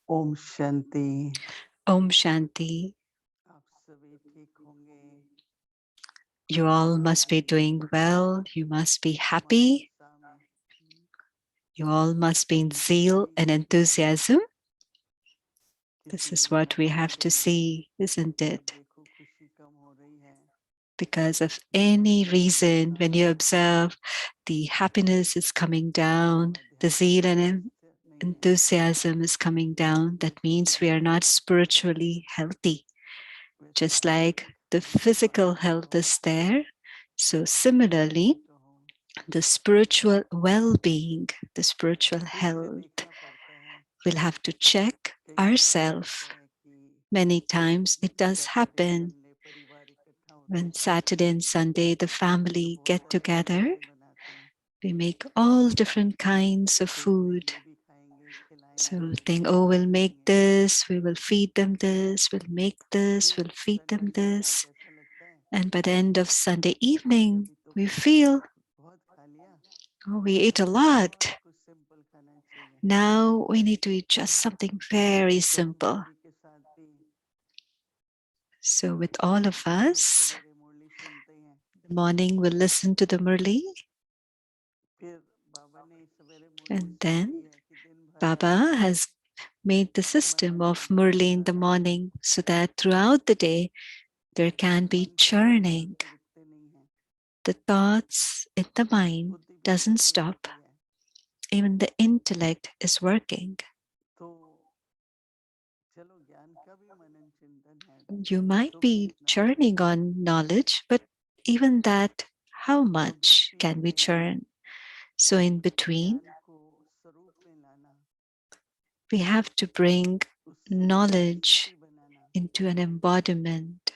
Om Shanti. Om Shanti. आप सभी ठीक होंगे। You all must be doing well. You must be happy. उत्साह में You all must be in zeal and enthusiasm. This किसी is what we कारण have से to see, isn't जब it? देखो खुशी कम हो रही है, Because of any reason, when you observe the happiness is coming down, the zeal and नहीं है। enthusiasm is coming down, that means we are not spiritually healthy. वैसे Just like the physical health is there, so similarly, the spiritual well-being, the spiritual ठीक से health, देखना पड़ता है। we'll have to check कई बार ऐसा ourselves. होता है कि Many times it does Saturday happen Sunday परिवार इकट्ठा होता when है Saturday and Sunday the तो family बहुत get तरह की together. डिशें बनाते हैं। We make all different kinds of सोचते हैं food. ये भी खाएंगे, So खिलाएंगे, think, oh, we'll make this, we will feed them this, we'll make this, फिर we'll feed them संडे के बाद this. कैसा लगता है And by the end of Sunday कि evening, अभी तो we feel, बहुत खा लिया, oh, we ate a lot. और कुछ सिंपल खाना चाहिए। Now we need to eat just something very तो हम simple. सभी के साथ भी So with all of rose us, सवेरे मुरली सुनते हैं। in the morning we'll listen to the Murli, फिर बाबा ने सवेरे मुरली and सेट की then है कि दिन भर Baba has made the system of मनोरंजन Murli in चलता the रहे। morning so that throughout the day there can be मन के churning. विचार रुकते नहीं हैं, The thoughts in the mind बुद्धि भी doesn't चलती stop. रहती है। Even the intellect is working. तो चलो ज्ञान का भी मनन चिंतन है, You might तो भी be कितना करें। churning on knowledge, but even that, how तो much beach beach can we में churn? So in between, ज्ञान को स्वरूप में लाना, we have to bring उससे knowledge स्थिति बनाना। into an embodiment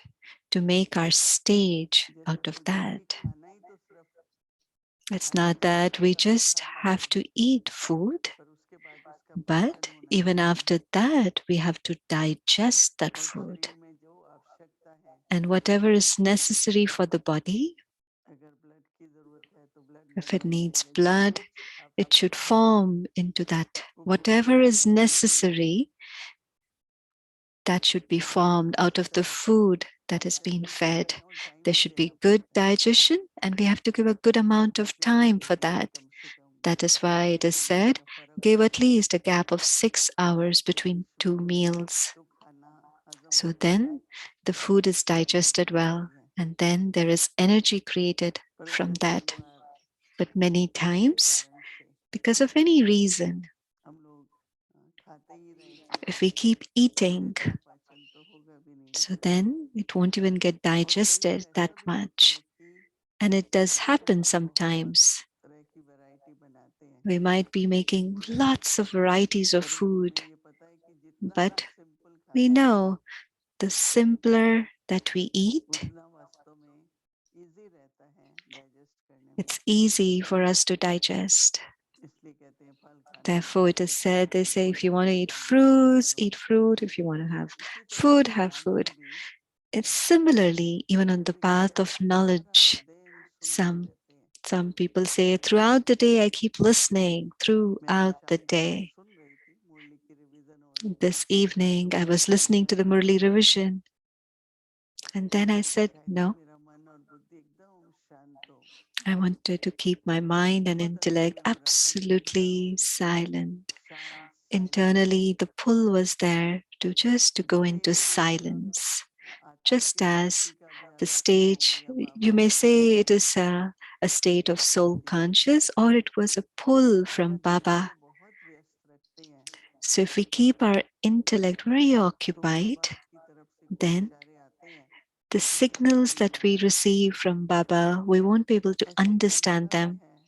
to make our stage जैसे out of बोलते हैं कि that. खाना ही तो सिर्फ It's खाने not के लिए that we सबको just खाना have है, to eat food, पर उसके बाद उसका पाचन but होना even चाहिए। after that, we have to digest that और food. शरीर में जो आवश्यकता है, And whatever is necessary for the body, अगर ब्लड की जरूरत है तो ब्लड if it बनना needs चाहिए, जो blood, कुछ it should आवश्यकता है form into that. वो भोजन Whatever से is मिलनी चाहिए। necessary, that should be formed out of the food that is being fed. समय और टाइम There भी should देना be good पड़ता है, digestion, and we have to give a good amount of जैसे time for बोलते हैं कि that. कम से कम That is why it 6 is घंटे said, का फर्क give होना at least a चाहिए, gap of 6 hours तभी between two शुद्ध meals. तो खाना हजम So होता है, then the food is energy digested well, बनती है। and then there is energy created from परंतु कई that. बार But many किसी times, कारण से because of any reason, हम लोग खाते ही रहें, if we keep तो eating, इतना पाचन तो होगा भी नहीं ना। so then it won't even get और कई बार digested that ऐसा भी होता है much. कि And it does happen बहुत sometimes. तरह की वैरायटी बनाते हैं, We might be making lots of varieties of परंतु food, हमें ये पता है कि जितना but सिंपल we खाना है know the simpler that we eat, उतना वास्तव में इजी रहता है डाइजेस्ट करने में। it's easy for us to digest. इसलिए कहते हैं फल खाना Therefore, it is चाहिए, said, they say, if you want to भोजन eat करना शुरू fruits, करो। eat fruit. If you want to have इसी तरह food, से have ज्ञान food. में भी It's similarly, even on the कभी कभी path आप of सारा knowledge. दिन सुनते Some रहते हैं। some people say, throughout the day, I keep listening मैं भी throughout the शाम को day. सुन रही थी, मुरली की रिवीजन हो रही थी, This evening, तो I मुझे was समझ listening में to the आया Murli revision, and then I मैंने said, चाहे कि no, मेरा मन और बुद्धि एकदम शांत हो। I wanted to keep my mind and बहुत अच्छा intellect लग रहा था कि absolutely एकदम silent. शांत silence Internally, the pull was there to just to go into धीरे धीरे लगा, silence. आत्मा Just की as शांति का the अभ्यास आपका हो stage, गया you बाबा may की say कृपा it से। is a state of soul conscious, or it was a pull from अगर मन Baba. को बहुत व्यस्त रखते हैं So if we keep our intellect very तो माँ occupied, बाप की तरफ से कुछ then इशारे आते हैं the तो समझ signals में नहीं that we आता। receive from Baba, we won't be able to ऐसे ही understand मनना भी them. है,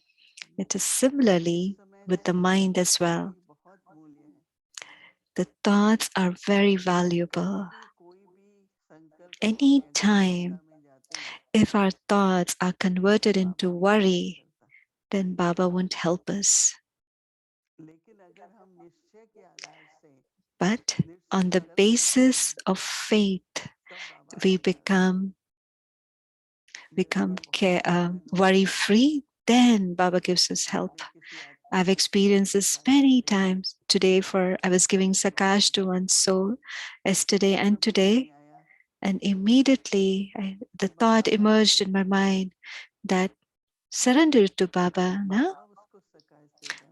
It is इस similarly समय with the mind as स्थिति well. बहुत मूल्य है। The thoughts are very valuable. कभी भी कोई भी संकल्प Any अपने अगर time, चिंता में जाते हैं, if our thoughts are converted into बाबा मदद नहीं worry, करता। then Baba won't help us. लेकिन अगर हम निश्चय के आधार से But निश्चय on the करते रहते basis हैं, of faith, तब बाबा we आता है। मेरे लिए बहुत worry आनंद होता free, है then Baba gives us जब help. भी किसी I've experienced this many times. Today, for I was giving sakash to one soul yesterday and today, and immediately the thought emerged in my mind that surrender to Baba. Now,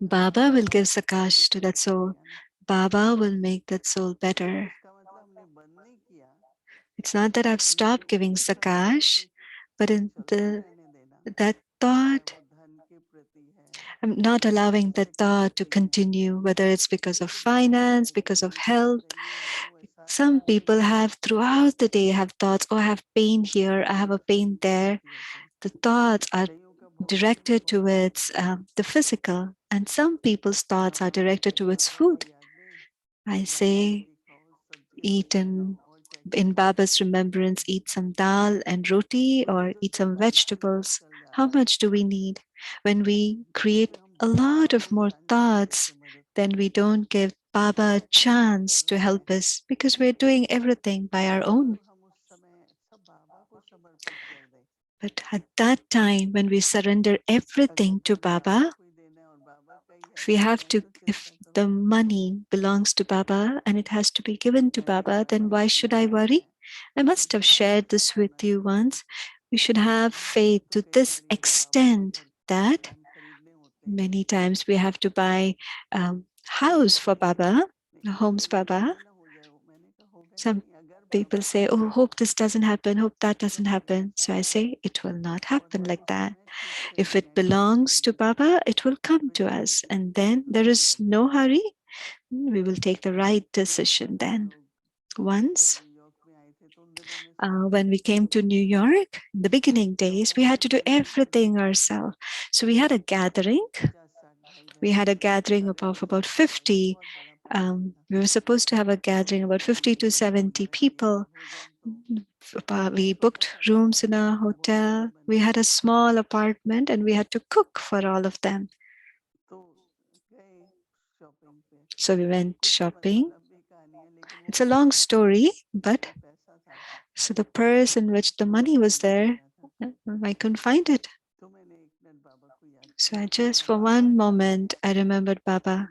Baba will give sakash to that soul. Baba will make that soul better. It's not that I've stopped giving sakash, but in the that thought, I'm not allowing that thought to continue, whether it's because of finance, because of health. Some people have throughout the day have thoughts, oh, I have pain here, I have a pain there. The thoughts are directed towards the physical, and some people's thoughts are directed towards food. I say, eat in Baba's remembrance, eat some dal and roti or eat some vegetables. How much do we need? When we create a lot of more thoughts, then we don't give Baba a chance to help us because we're doing everything by our own. But at that time, when we surrender everything to Baba, if the money belongs to Baba and it has to be given to Baba, then why should I worry? I must have shared this with you once. We should have faith to this extent that many times we have to buy a house for Baba, homes Baba. Some people say, oh, hope this doesn't happen, hope that doesn't happen. So I say, it will not happen like that. If it belongs to Baba, it will come to us. And then there is no hurry. We will take the right decision then. Once, when we came to New York, in the beginning days, we had to do everything ourselves. So we had a gathering. We had a gathering of about 50. We were supposed to have a gathering about 50 to 70 people. We booked rooms in a hotel. We had a small apartment and we had to cook for all of them. So we went shopping. It's a long story, but so the purse in which the money was there, I couldn't find it. So I just for one moment I remembered Baba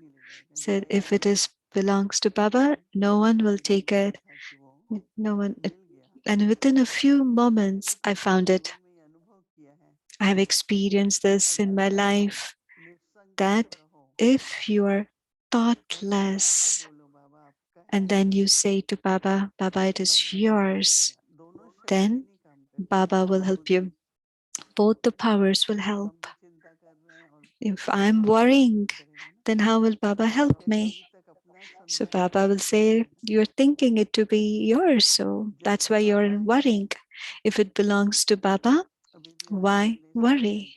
said, if it is belongs to Baba, no one will take it. No one. And within a few moments, I found it. I have experienced this in my life that if you are thoughtless and then you say to Baba, Baba, it is yours, then Baba will help you. Both the powers will help. If I'm worrying, then how will Baba help me? So Baba will say, you're thinking it to be yours, so that's why you're worrying. If it belongs to Baba, why worry?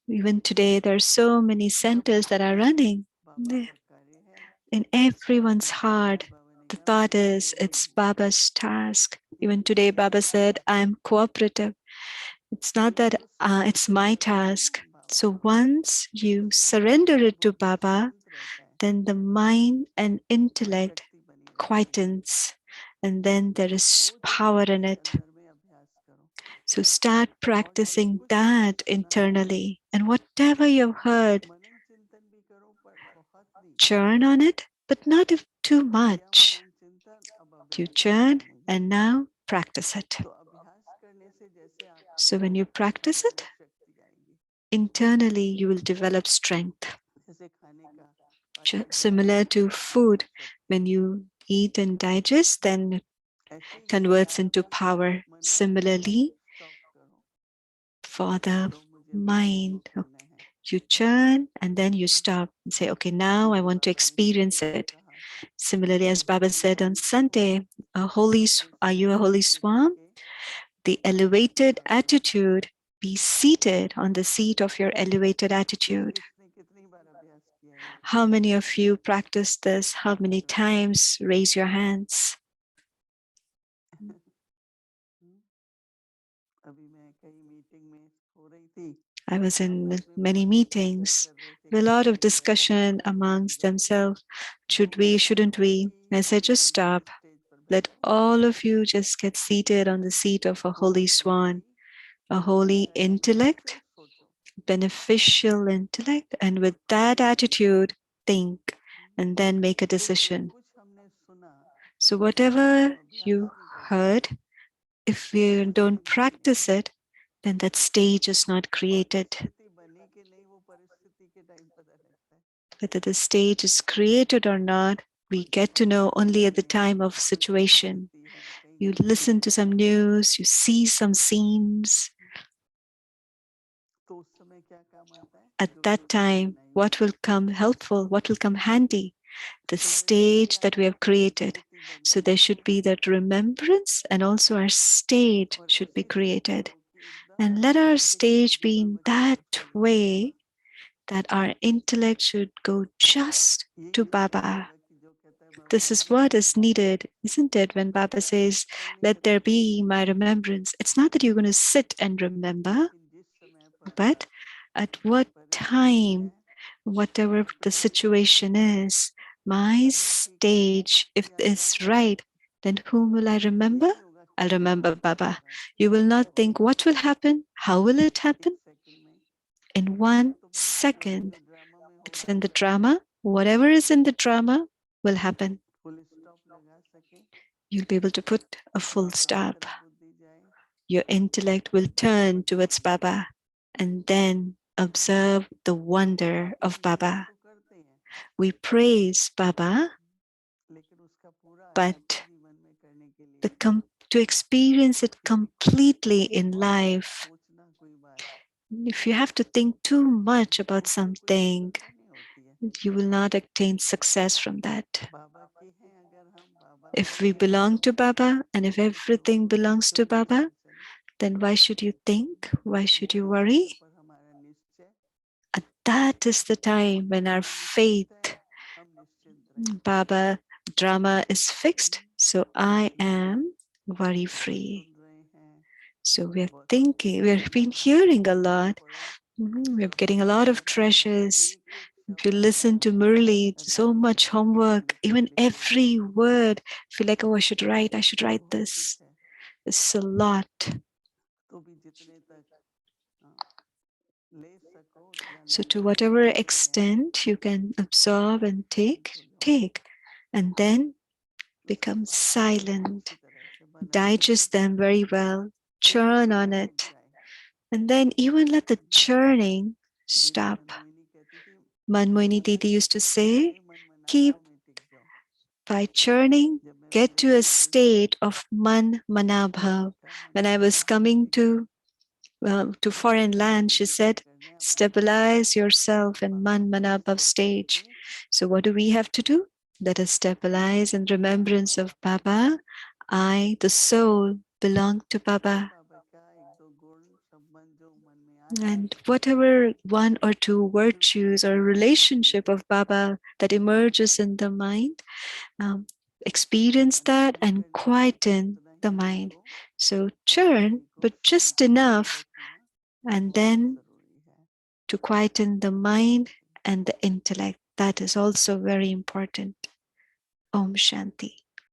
Even today, there are so many centers that are running. In everyone's heart, the thought is, it's Baba's task. Even today, Baba said, I'm cooperative. It's not that it's my task. So once you surrender it to Baba, then the mind and intellect quietens, and then there is power in it. So start practicing that internally. And whatever you've heard, churn on it, but not if too much. You churn and now practice it. So when you practice it, internally you will develop strength. Similar to food, when you eat and digest, then it converts into power. Similarly, for the mind, you churn and then you stop and say, okay, now I want to experience it. Similarly, as Baba said on Sunday, are you a holy swan? The elevated attitude, be seated on the seat of your elevated attitude. How many of you practice this? How many times? Raise your hands. I was in many meetings, a lot of discussion amongst themselves. Should we, shouldn't we? I said, just stop. Let all of you just get seated on the seat of a holy swan, a holy intellect. beneficial intellect, and with that attitude, think and then make a तो जो decision. कुछ हमने सुना So, अगर हम whatever अभ्यास you नहीं करते heard, if तो we स्थिति don't बनेगी practice नहीं it, then that stage is not और created. स्थिति बनी कि नहीं वो परिस्थिति के टाइम पता लगता है Whether the stage is created or not, we कुछ get to सुनते know only at the हैं time of कुछ situation. परिस्थिति है कहीं You घटना listen to घट some जाती है news, you see some scenes. तो उस समय क्या काम आता है At जो जो that जो time, बनाई हुई what will come helpful? What will come handy? The तो जैसे कि stage that we हमारी have created. परिस्थिति So बनी there तो should be that remembrance, and also our stage और should be ऐसी स्थिति created. हो कि And एकदम let our शरीर stage be in दिमाग that सब चल रहा है way that our intellect should go just to यही होता है Baba. बाबा की जो कहता है बाबा This is what is needed, isn't it? When Baba says, कर नहीं let there सकते be my remembrance. It's not that you're going to sit and remember, लेकिन जिस समय पर but at what परिस्थिति time, है whatever the situation is, my अगर ठीक है stage, if स्थिति आ it's जाए right, then whom will I ये remember? नहीं होगा कि I'll क्या remember होगा Baba. होगा You will क्या not think होगा what will happen, how will it एक happen? सेकंड में In one तो बस second, जो ड्रामा में it's होगा in the होगा drama. Whatever is in the drama will happen. Full stop लगा सके You'll be able to put a full बाबा की stop. तरफ बुद्धि जाए Your intellect will Baba turn की towards लीला देखे Baba and then observe the wonder हम of लीला Baba. तो करते हैं We praise Baba, लेकिन उसका पूरा अनुभव but जीवन में करने के लिए to experience it फिर completely in बहुत life, सोचना कोई बात if you have to think too much तो about उससे कोई something, सफलता नहीं होती है you will not attain success from that. बाबा के हैं अगर हम बाबा If से we हैं belong to Baba and if तो फिर everything belongs क्यों to विचार Baba, चले then why should you think? Why should you जिस समय worry? पर हमारा निश्चय That is the वो time when our ड्रामा निश्चित है faith, हम निश्चिंत रहे Baba, drama is fixed, so I am worry बहुत free. सुन रहे हैं So we are बहुत thinking, we've been ग्रंथों hearing को a पढ़ो lot. पढ़ो We're getting a lot of पर हमारा treasures. एक एक If you शब्द listen to Murli, अरे so बाबा much के homework, चरणों पर even लिखे हुए every word, feel like, oh, I should write बहुत this. कुछ है It's a lot. तो भी जितने तक हाँ, ले सको उतना So लेना to है whatever लेते हैं extent you can absorb and take, शांत हो जाओ take, and then उसके become बाद उसको silent. अच्छी तरह से मनन करो Digest them very well, फिर वो churn on मनन रुक it, जाए and then even let the churning दीदी stop. मनमोहिनी कहती थी Manmoini Didi Manan used to करके say, मन keep मनाभाव में टिक जाओ by churning, जब मैं get to मुरली a बोलती state of man manabhav. देखा मन When I was मनाभाव में coming टिक जाओ to foreign land, तो she भी क्या said, करना है अपना stabilize yourself in Baba man के manabhav ईश्वर भाव stage. से So what do we have to do? Let us stabilize in remembrance Baba of का Baba. I, the soul, belong to फिर Baba. बाबा का एक दो गुण संबंध जो मन में आ जाए And whatever one or two फिर उसको virtues or स्वीकार कीजिए relationship of Baba that emerges in the mind, um, experience Manan that नहीं and करना है quieten उतना the ही mind. सीखो So उतना churn, सीखो but just याद enough, रखना and बहुत then जरूरी है to quieten the mind and the intellect. That is also very important. Om Shanti.